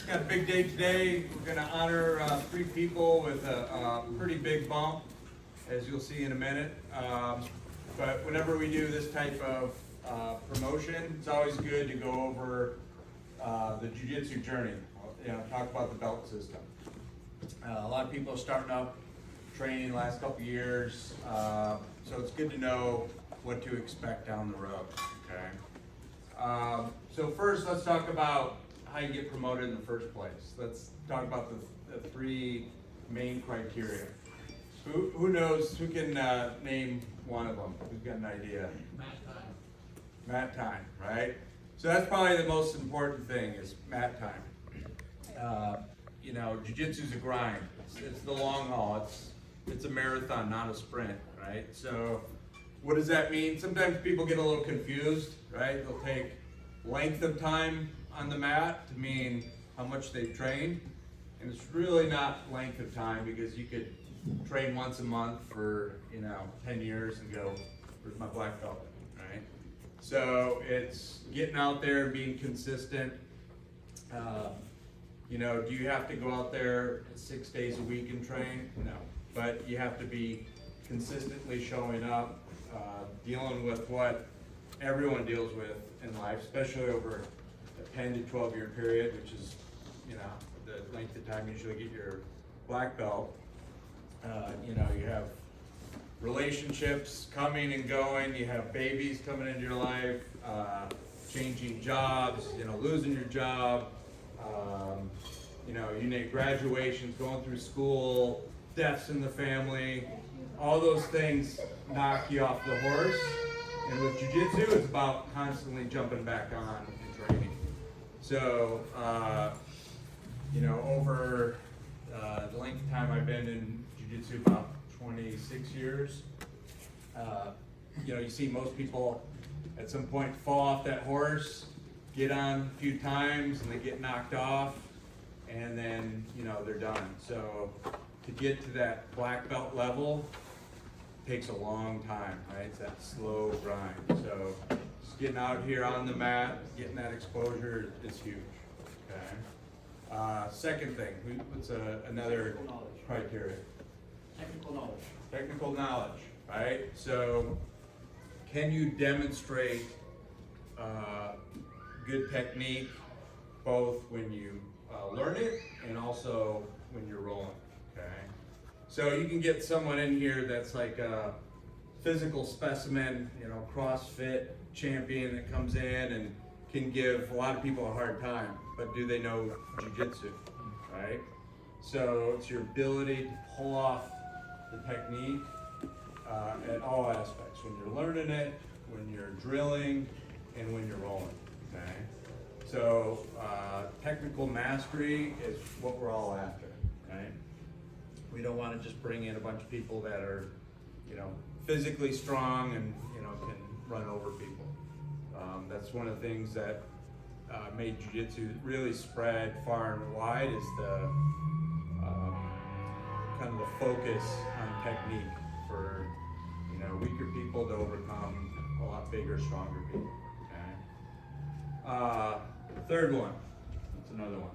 Got a big day today. We're going to honor 3 people with a pretty big bump, as you'll see in a minute. But whenever we do this type of promotion, it's always good to go over the jiu-jitsu journey. Talk about the belt system. A lot of people are starting up training the last couple years, so it's good to know what to expect down the road. Okay. So first, let's talk about how you get promoted in the first place. Let's talk about the 3 main criteria. Who knows? Who can name one of them? Who's got an idea? Mat time, right? So that's probably the most important thing is mat time. Jiu-jitsu is a grind. It's the long haul. It's a marathon, not a sprint, right? So what does that mean? Sometimes people get a little confused, right? They'll take length of time on the mat to mean how much they've trained. And it's really not length of time, because you could train once a month for 10 years and go, where's my black belt, right? So it's getting out there and being consistent. Do you have to go out there 6 days a week and train? No, but you have to be consistently showing up, dealing with what everyone deals with in life, especially over a 10 to 12 year period, which is, the length of time you usually get your black belt. You have relationships coming and going, you have babies coming into your life, changing jobs, losing your job, you name graduations, going through school, deaths in the family, all those things knock you off the horse. And with jiu-jitsu, it's about constantly jumping back on and training. So, over the length of time I've been in jiu-jitsu, about 26 years, you see most people at some point fall off that horse, get on a few times, and they get knocked off, and then, they're done. So to get to that black belt level takes a long time, right? It's that slow grind. So just getting out here on the mat, getting that exposure is huge, okay? Second thing, what's another criteria? Technical knowledge. Technical knowledge, right? So can you demonstrate good technique both when you learn it and also when you're rolling, okay? So you can get someone in here that's like a physical specimen, CrossFit champion that comes in and can give a lot of people a hard time, but do they know jiu-jitsu, right? So it's your ability to pull off the technique at all aspects, when you're learning it, when you're drilling, and when you're rolling, okay? So technical mastery is what we're all after, right? We don't want to just bring in a bunch of people that are, physically strong and, can run over people. That's one of the things that made jiu-jitsu really spread far and wide, is the kind of the focus on technique for, weaker people to overcome a lot bigger, stronger people, okay? Third one, what's another one?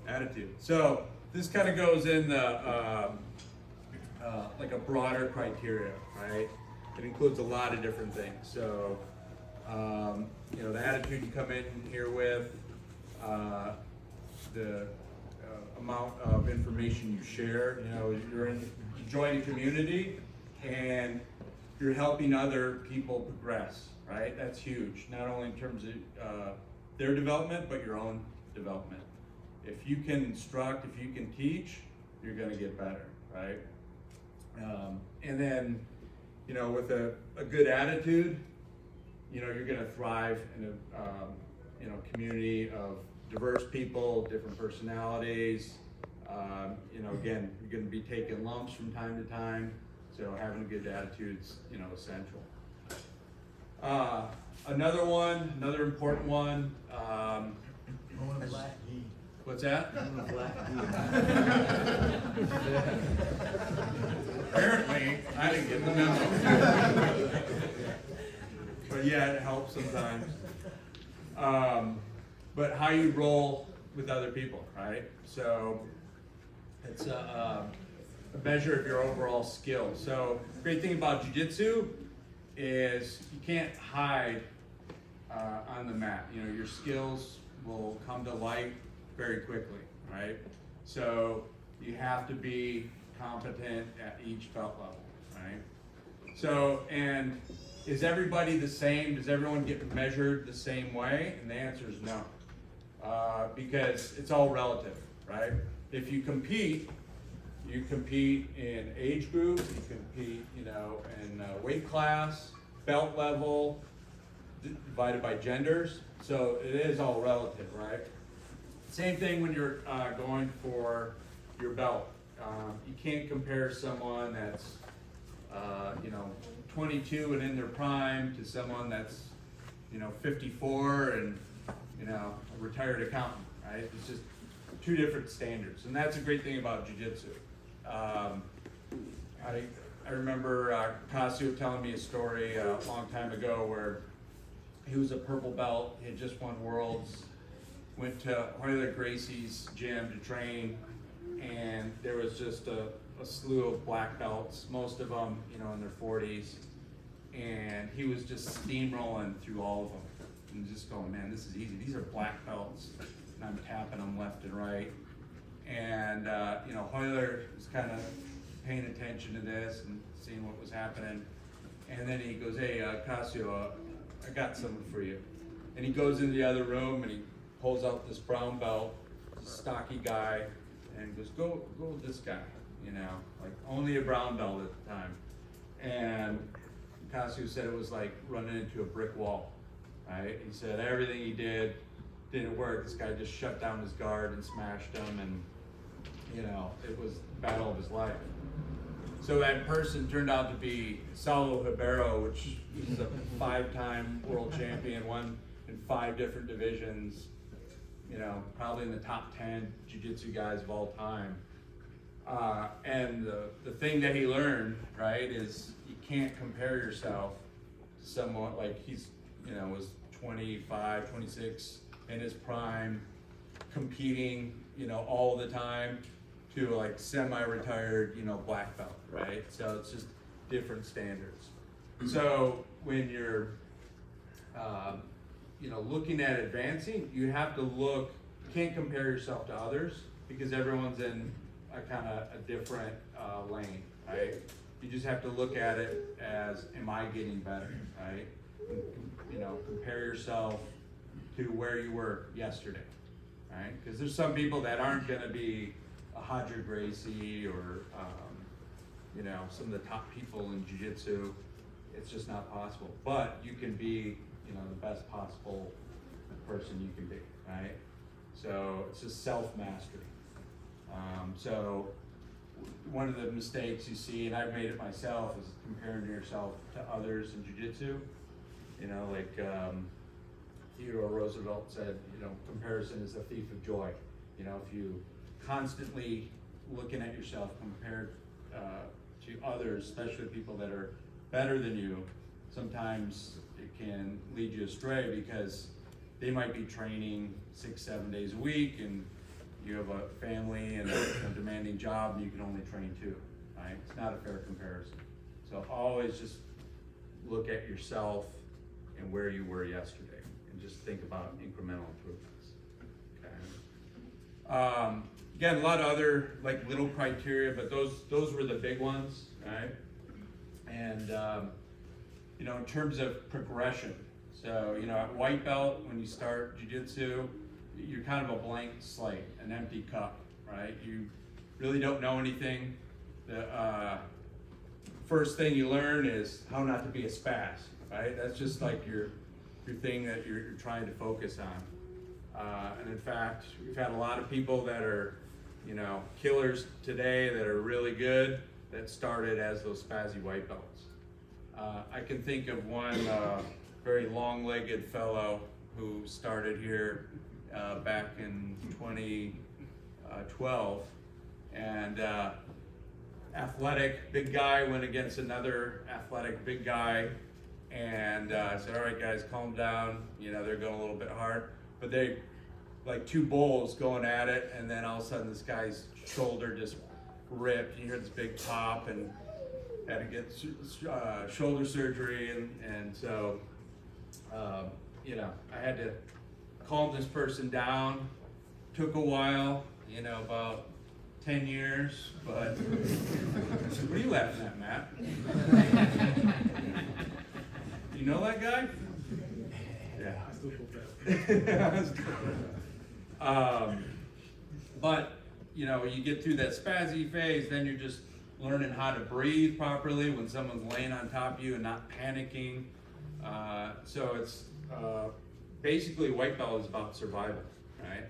Attitude. So this kind of goes in the like a broader criteria, right? It includes a lot of different things. So the attitude you come in here with, the amount of information you share. You're enjoying a community and you're helping other people progress, right? That's huge, not only in terms of their development, but your own development. If you can instruct, if you can teach, you're going to get better, right? And then, with a good attitude, you're going to thrive in a community of diverse people, different personalities. Again, you're going to be taking lumps from time to time, so having a good attitude's, essential. Another important one. What's that? Apparently, I didn't get the memo. But yeah, it helps sometimes. but how you roll with other people, right? So it's a measure of your overall skill. So the great thing about jiu-jitsu is you can't hide on the mat. You know, your skills will come to light very quickly, right? So you have to be competent at each belt level, right? So, and is everybody the same? Does everyone get measured the same way? And the answer is no, because it's all relative, right? If you compete in age group, you compete, you know, in weight class, belt level, divided by genders. So it is all relative, right? Same thing when you're going for your belt. You can't compare someone that's, you know, 22 and in their prime to someone that's, you know, 54 and, you know, a retired accountant, right? It's just two different standards, and that's a great thing about jiu-jitsu. I remember Casio telling me a story a long time ago where he was a purple belt, he had just won Worlds, went to Hoyler Gracie's gym to train, and there was just a slew of black belts, most of them, you know, in their 40s, and he was just steamrolling through all of them and just going, man, this is easy. These are black belts, and I'm tapping them left and right. And you know, Hoyler was kind of paying attention to this and seeing what was happening, and then he goes, hey, Casio, I got something for you. And he goes into the other room and he pulls out this brown belt, stocky guy, and goes, go with this guy, you know, like only a brown belt at the time. And Casio said it was like running into a brick wall, right? He said everything he did didn't work. This guy just shut down his guard and smashed him, and you know, it was the battle of his life. So that person turned out to be Saulo Ribeiro, which is a 5-time world champion, won in 5 different divisions, you know, probably in the top 10 jiu-jitsu guys of all time. And the thing that he learned, right, is you can't compare yourself to someone like he's, you know, was 25, 26 in his prime, competing, you know, all the time, to like semi-retired, you know, black belt, right? So it's just different standards. So when you're, you know, looking at advancing, you have to look, you can't compare yourself to others because everyone's in a kind of a different lane, right? You just have to look at it as, am I getting better, right? You know, compare yourself to where you were yesterday, right? Because there's some people that aren't gonna be a Hodger Gracie or, you know, some of the top people in jiu-jitsu. It's just not possible. But you can be, you know, the best possible person you can be, right? So it's just self-mastery. So one of the mistakes you see, and I've made it myself, is comparing yourself to others in jiu-jitsu. You know, like Theodore Roosevelt said, you know, comparison is the thief of joy. You know, if you constantly looking at yourself compared to others, especially people that are better than you, sometimes it can lead you astray because they might be training 6-7 days a week and you have a family and a demanding job and you can only train 2, right? It's not a fair comparison. So always just look at yourself and where you were yesterday and just think about incremental improvements, okay? Again, a lot of other like little criteria, but those were the big ones, right? And you know, in terms of progression, so you know, at white belt, when you start jiu-jitsu, you're kind of a blank slate, an empty cup, right? You really don't know anything. The first thing you learn is how not to be a spaz, right? That's just like your thing that you're trying to focus on. And in fact, we've had a lot of people that are, you know, killers today that are really good that started as those spazzy white belts. I can think of one very long-legged fellow who started here back in 2012, and athletic, big guy, went against another athletic, big guy, and I said, all right guys, calm down, you know, they're going a little bit hard, but they like two bulls going at it, and then all of a sudden this guy's shoulder just ripped. You hear this big pop, and had to get shoulder surgery, and so you know, I had to calm this person down. Took a while, you know, about 10 years, but what are you laughing at, Matt? You know that guy? Yeah. But you know, you get through that spazzy phase, then you're just learning how to breathe properly when someone's laying on top of you and not panicking. So it's basically white belt is about survival, right?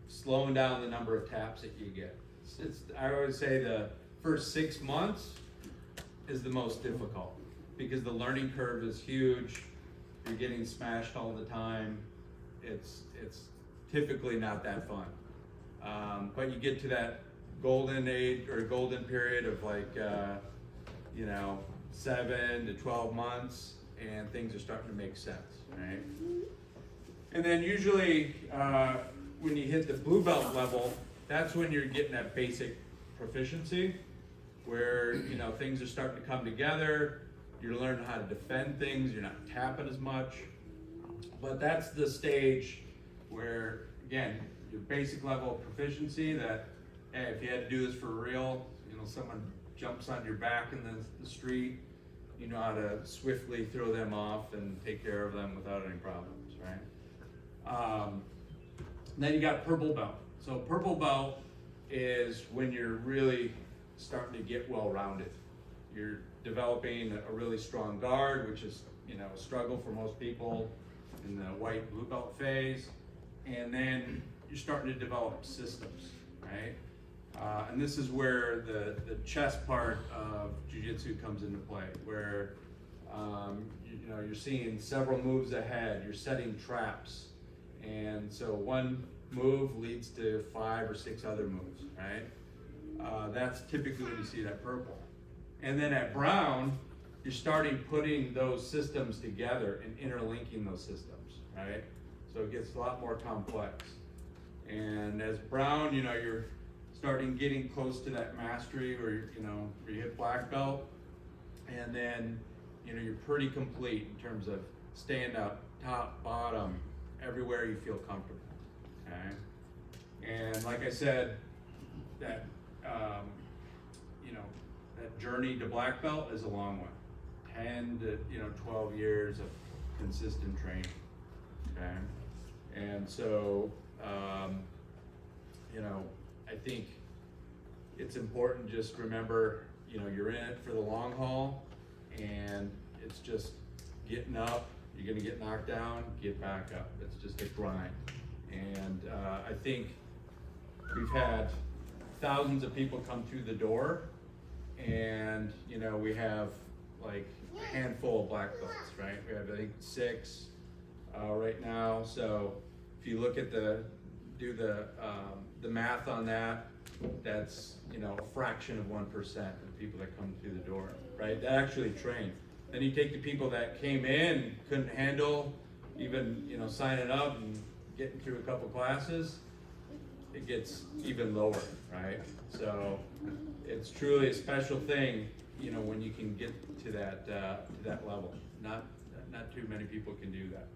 Slowing down the number of taps that you get. I always say the first 6 months is the most difficult because the learning curve is huge. You're getting smashed all the time. It's typically not that fun. But you get to that golden age or golden period of like, you know, 7 to 12 months, and things are starting to make sense, right? And then usually when you hit the blue belt level, that's when you're getting that basic proficiency where, you know, things are starting to come together. You're learning how to defend things. You're not tapping as much. But that's the stage where, again, your basic level of proficiency that, hey, if you had to do this for real, you know, someone jumps on your back in the street, you know how to swiftly throw them off and take care of them without any problems, right? Then you got purple belt. So purple belt is when you're really starting to get well-rounded. You're developing a really strong guard, which is, you know, a struggle for most people in the white blue belt phase. And then you're starting to develop systems, right? And this is where the chess part of jiu-jitsu comes into play, where you know, you're seeing several moves ahead, you're setting traps, and so one move leads to 5 or 6 other moves, right? That's typically when you see it at purple. And then at brown, you're starting putting those systems together and interlinking those systems, right? So it gets a lot more complex. And as brown, you know, you're starting getting close to that mastery where, you know, where you hit black belt, and then, you know, you're pretty complete in terms of stand up, top, bottom, everywhere you feel comfortable, okay? And like I said, that, you know, that journey to black belt is a long one. 10 to, you know, 12 years of consistent training, okay? And so, you know, I think it's important to just remember, you know, you're in it for the long haul, and it's just getting up. You're gonna get knocked down, get back up. It's just a grind. And I think we've had thousands of people come through the door, and, you know, we have like a handful of black belts, right? We have, I think, 6 right now. So if you look at do the math on that, that's, you know, a fraction of 1% of the people that come through the door, right? That actually train. Then you take the people that came in, couldn't handle even, you know, signing up and getting through a couple classes, it gets even lower, right? So it's truly a special thing, you know, when you can get to that level. Not too many people can do that.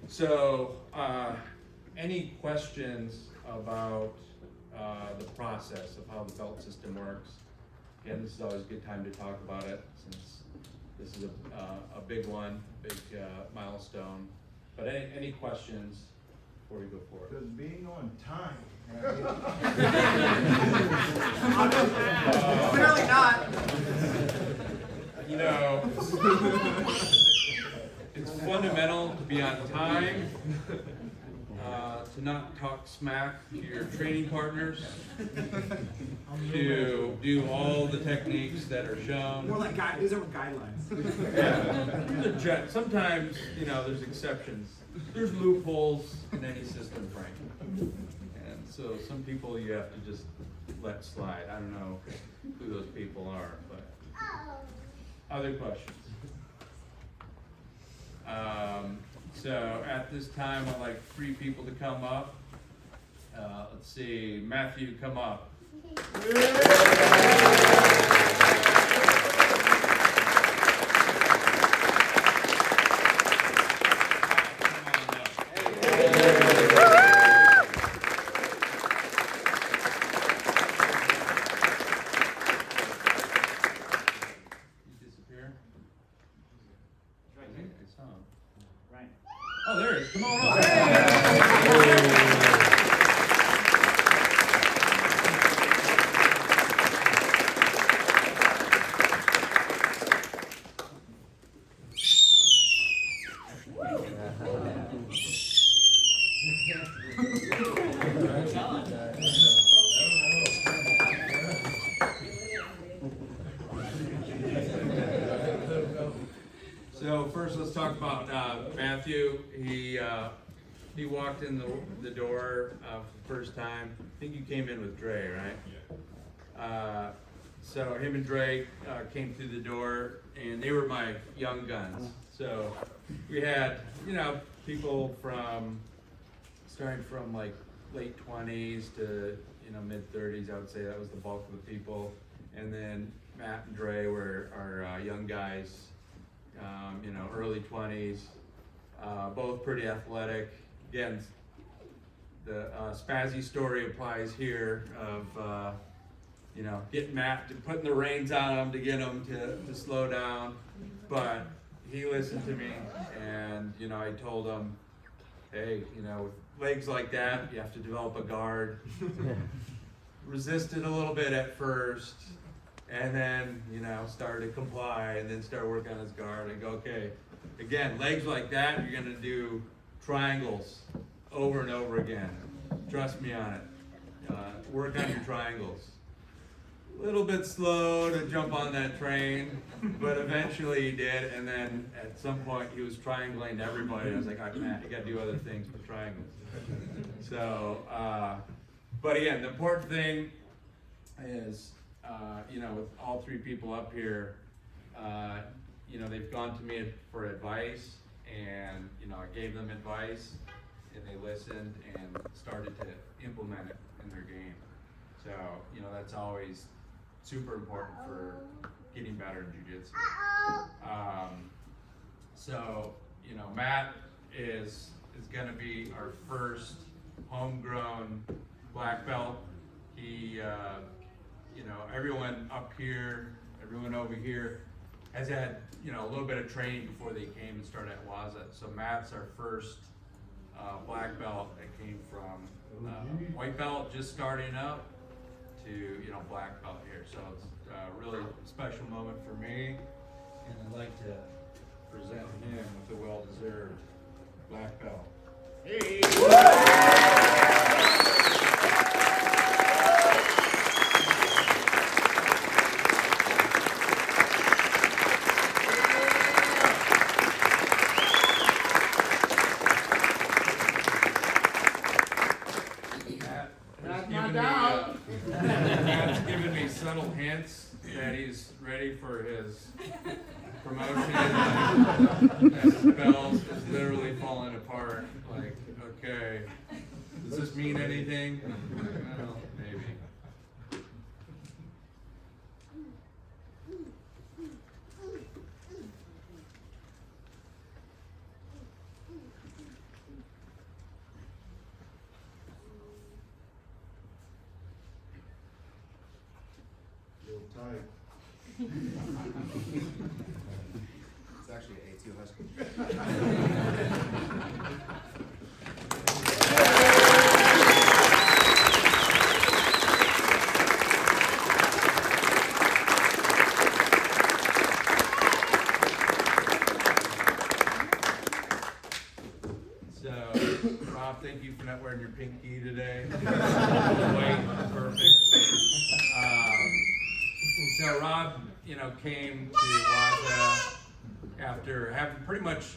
So any questions about the process of how the belt system works? Again, this is always a good time to talk about it, since this is a big one, big milestone. But any questions before we go forward? Does being on time? Clearly not. You know, it's fundamental to be on time, to not talk smack to your training partners, to do all the techniques that are shown. More like these are guidelines. Yeah. Sometimes, you know, there's exceptions. There's loopholes in any system, Frank. And so some people you have to just let slide. I don't know who those people are, but other questions? So at this time, I'd like 3 people to come up. Let's see, Matthew, come up. Oh, there he is. Come on up. So first, let's talk about Matthew. He walked in the door for the first time. I think you came in with Dre, right? Yeah. So him and Dre came through the door, and they were my young guns. So we had, people starting from like late 20s to mid 30s. I would say that was the bulk of the people, and then Matt and Dre were our young guys. Early 20s, both pretty athletic. Again, the Spazzy story applies here of, getting Matt, putting the reins on him to get him to slow down. But he listened to me, and, I told him, hey, with legs like that, you have to develop a guard. Resisted a little bit at first. And then, started to comply, and then started working on his guard. I go, okay, again, legs like that, you're gonna do triangles over and over again. Trust me on it. Work on your triangles. A little bit slow to jump on that train, but eventually he did, and then at some point he was triangling everybody. I was like, Matt, you gotta do other things but triangles. So, but again, the important thing is, with all 3 people up here, they've gone to me for advice, and, I gave them advice, and they listened and started to implement it in their game. So, that's always super important for getting better in jiu-jitsu. So, Matt is gonna be our first homegrown black belt. He, everyone up here, everyone over here has had, a little bit of training before they came and started at Waza. So Matt's our first black belt that came from white belt just starting up to, black belt here. So it's a really special moment for me, and I'd like to present him with a well-deserved black belt. Hey! Matt's given me subtle hints that he's ready for his promotion. And his belt is literally falling apart. Like, okay, does this mean anything? Well, maybe. Tight. It's actually an A2 Husky. So, Rob, thank you for not wearing your pink key today. White, perfect. So Rob, came to Waza after having pretty much,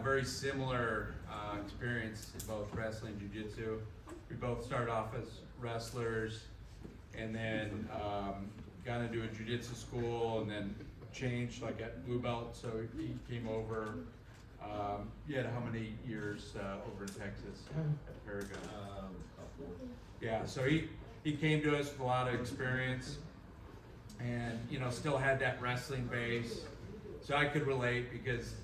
very similar experience in both wrestling and jiu-jitsu. We both started off as wrestlers, and then got into a jiu-jitsu school, and then changed like at blue belt. So he came over You had how many years over in Texas at Paragon? Yeah, so he came to us with a lot of experience, and still had that wrestling base, so I could relate because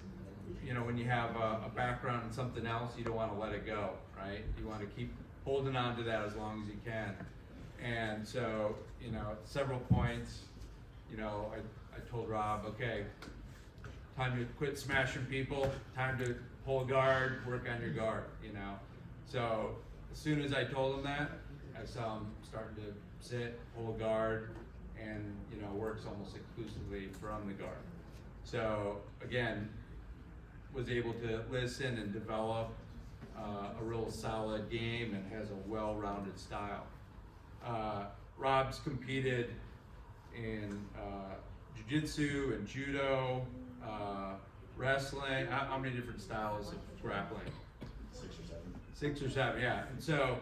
when you have a background in something else, you don't want to let it go, right? You want to keep holding on to that as long as you can. And so at several points, I told Rob, okay, time to quit smashing people, time to pull guard, work on your guard, So as soon as I told him that, I saw him starting to sit, pull guard, and works almost exclusively from the guard. So again, was able to listen and develop a real solid game and has a well-rounded style. Rob's competed in jiu-jitsu and judo, wrestling. How many different styles of grappling? 6 or 7, yeah. And so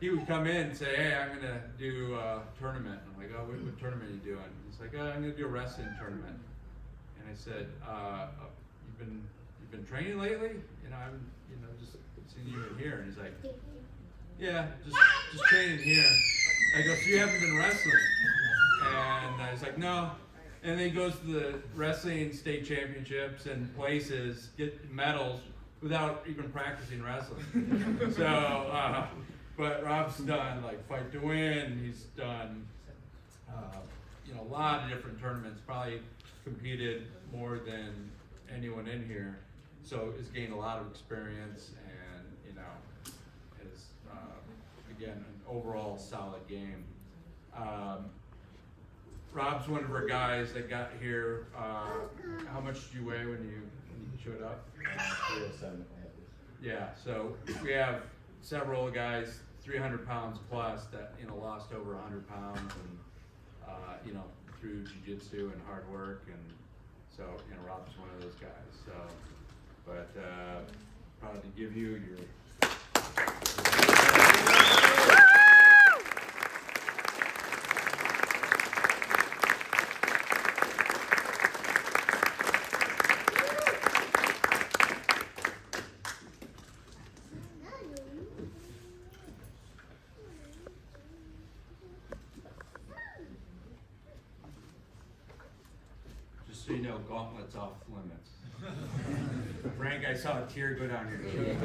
he would come in and say, hey, I'm gonna do a tournament. I'm like, oh, what tournament are you doing? He's like, oh, I'm gonna do a wrestling tournament. And I said, you've been training lately? I'm just seen you in here. And he's like, yeah, just training here. I go, so you haven't been wrestling? And I was like, no. And then he goes to the wrestling state championships and places, get medals without even practicing wrestling. So, but Rob's done like Fight to Win. He's done, a lot of different tournaments. Probably competed more than anyone in here. So has gained a lot of experience and is again an overall solid game. Rob's one of our guys that got here. How much did you weigh when you showed up? 307. Yeah, so we have several guys 300 pounds plus that lost over 100 pounds and through jiu-jitsu and hard work, and so Rob's one of those guys. So, but proud to give you your. Just so you know, gauntlets off limits. Frank, I saw a tear go down your cheek.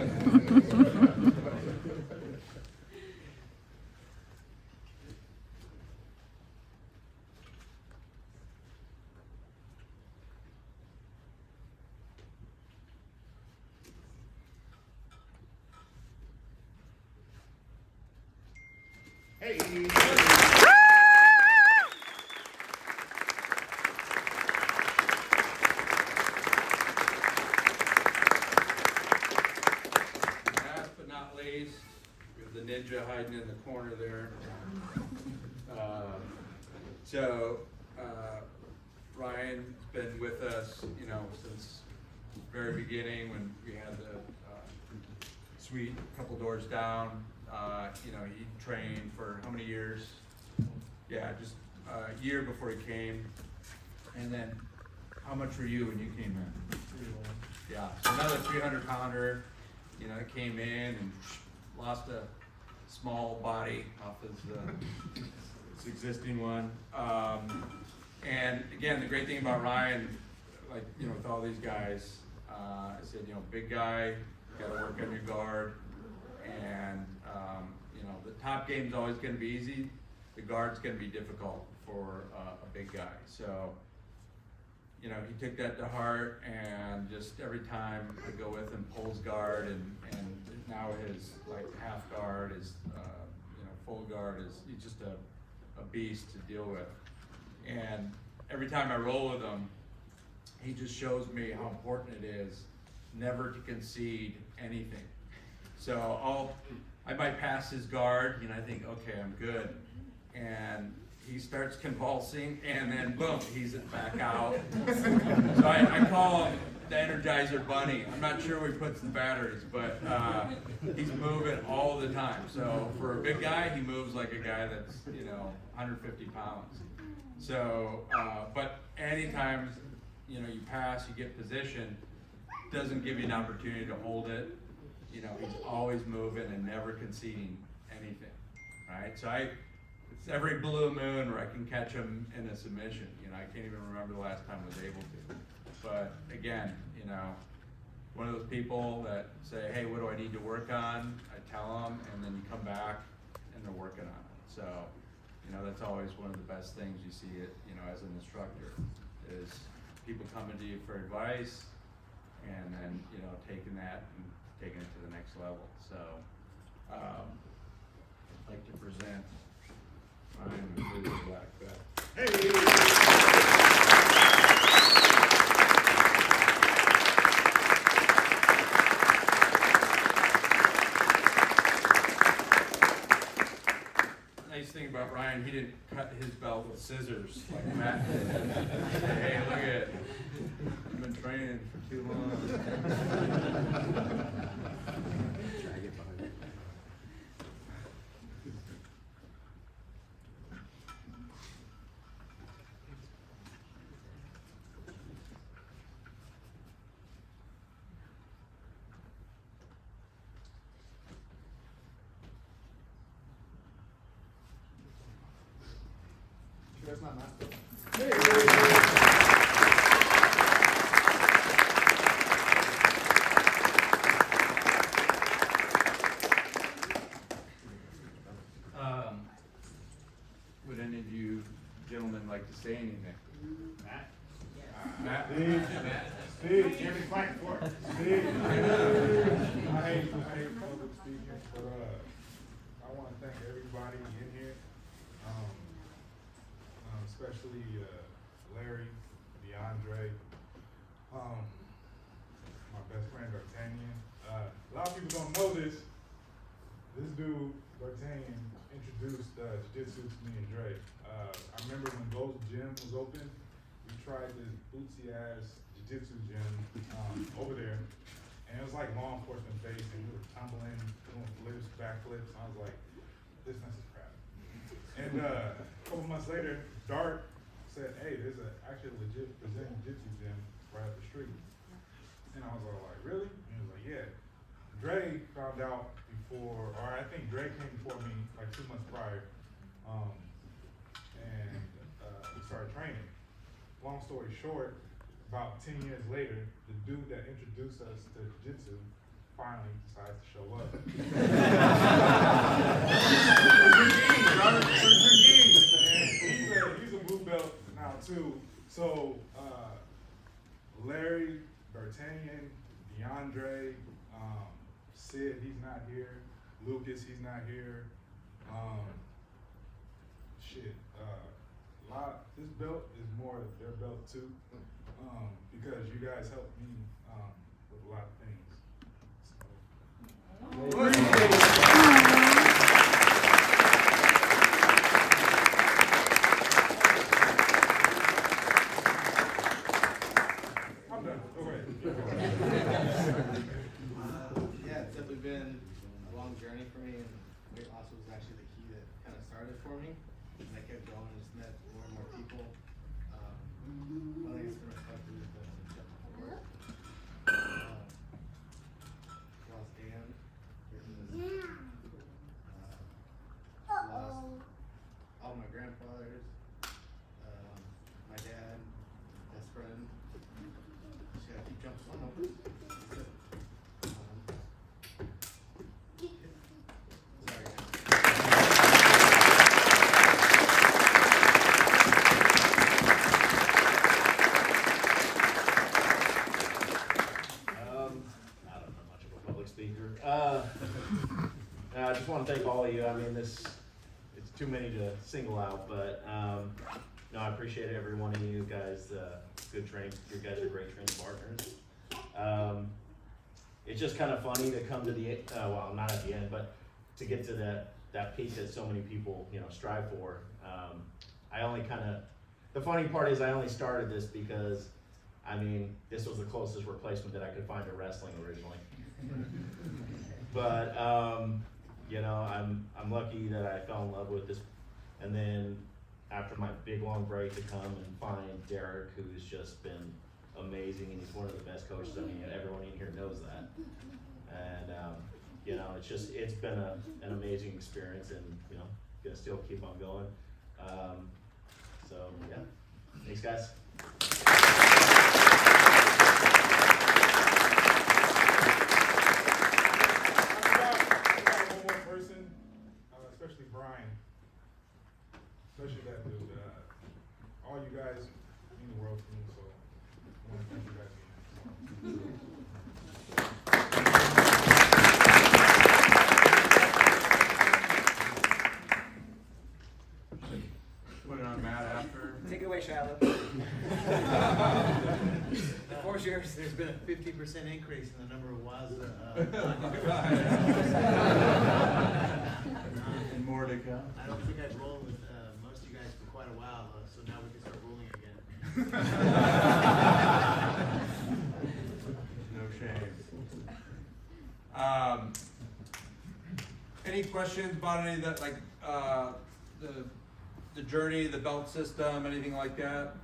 Hey! Last but not least, we have the ninja hiding in the corner there. Ryan's been with us, since the very beginning when we had the suite a couple doors down. He trained for how many years? Yeah, just a year before he came. And then, how much were you when you came in? Yeah, so another 300 pounder, came in and lost a small body off his existing one. And again, the great thing about Ryan, with all these guys, I said, big guy, got to work on your guard. And, the top game's always going to be easy. The guard's going to be difficult for a big guy. So, he took that to heart, and just every time I go with him, pulls guard, and now his half guard is, full guard he's just a beast to deal with. And every time I roll with him, he just shows me how important it is never to concede anything. So I might pass his guard, I think, okay, I'm good. And he starts convulsing, and then boom, he's back out. So I call him the Energizer Bunny. I'm not sure where he puts the batteries, but he's moving all the time. So for a big guy, he moves like a guy that's 150 pounds. So, but anytime you pass, you get position, doesn't give you an opportunity to hold it. You know, he's always moving and never conceding anything, right? So it's every blue moon where I can catch him in a submission. You know, I can't even remember the last time I was able to. But again, you know, one of those people that say, hey, what do I need to work on? I tell them, and then you come back and they're working on it. So, you know, that's always one of the best things you see it, you know, as an instructor, is people coming to you for advice and then, you know, taking that and taking it to the next level. So, I'd like to present Ryan with the black belt. Nice thing about Ryan, he didn't cut his belt with scissors like Matt did. Hey, look at it. I've been training for too long. That's not master. Would any of you gentlemen like to say anything? Matt? Matt? Steve, Jimmy fighting for it. Steve, I hate public speaking, but I want to thank everybody in here, especially Larry, DeAndre, my best friend D'Artagnan. A lot of people don't know this. This dude, D'Artagnan, introduced jiu-jitsu to me and Dre. I remember when Gold's Gym was open, we tried this bootsy ass jiu-jitsu gym over there, and it was like law enforcement based, and we were tumbling, doing flips, backflips, and I was like, this mess is crap. And a couple months later, Dart said, hey, there's actually a legit Brazilian jiu-jitsu gym right up the street. And I was all like, really? And he was like, yeah. Dre found out before, or I think Dre came before me like 2 months prior, and we started training. Long story short, about 10 years later, the dude that introduced us to jiu-jitsu finally decides to show up. And he's a blue belt now too. So Larry, D'Artagnan, DeAndre, Sid, he's not here. Lucas, he's not here. This belt is more of their belt too, because you guys helped me with a lot of things. I'm done. Go ahead. Yeah, it's definitely been a long journey for me, and weight loss was actually the key that kind of started for me. And I kept going and just met more and more people. One thing that's been reflected is the step forward. Lost Dan, lost all my grandfathers, my dad, best friend. Just gotta keep jumping on them. That's it. I don't know much of a public speaker. I just want to thank all of you. I mean, it's too many to single out, but no, I appreciate every one of you guys. Good training. You guys are great training partners. It's just kind of funny to come to the well, not at the end, but to get to that peak that so many people strive for. I only the funny part is I only started this because I mean this was the closest replacement that I could find to wrestling originally. But I'm lucky that I fell in love with this, and then after my big long break to come and find Derek, who's just been amazing, and he's one of the best coaches. I mean, everyone in here knows that. And you know, it's been an amazing experience, and you know, gonna still keep on going. So yeah, thanks guys. I got one more person, especially Brian, especially that dude. All you guys mean the world to me, so I want to thank you guys again. Put it on Matt after. Take it away, Shiloh. In 4 years, there's been a 50% increase in the number of Waza. And more to come. I don't think I've rolled with most of you guys for quite a while, so now we can start rolling again. No shame. Any questions about any of that, like, the journey, the belt system, anything like that?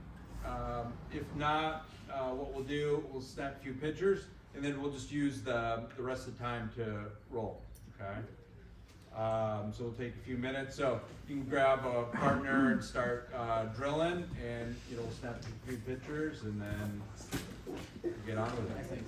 If not, what we'll do, we'll snap a few pictures, and then we'll just use the rest of the time to roll, okay? So we'll take a few minutes, so you can grab a partner and start drilling, and we'll snap a few pictures, and then get on with it.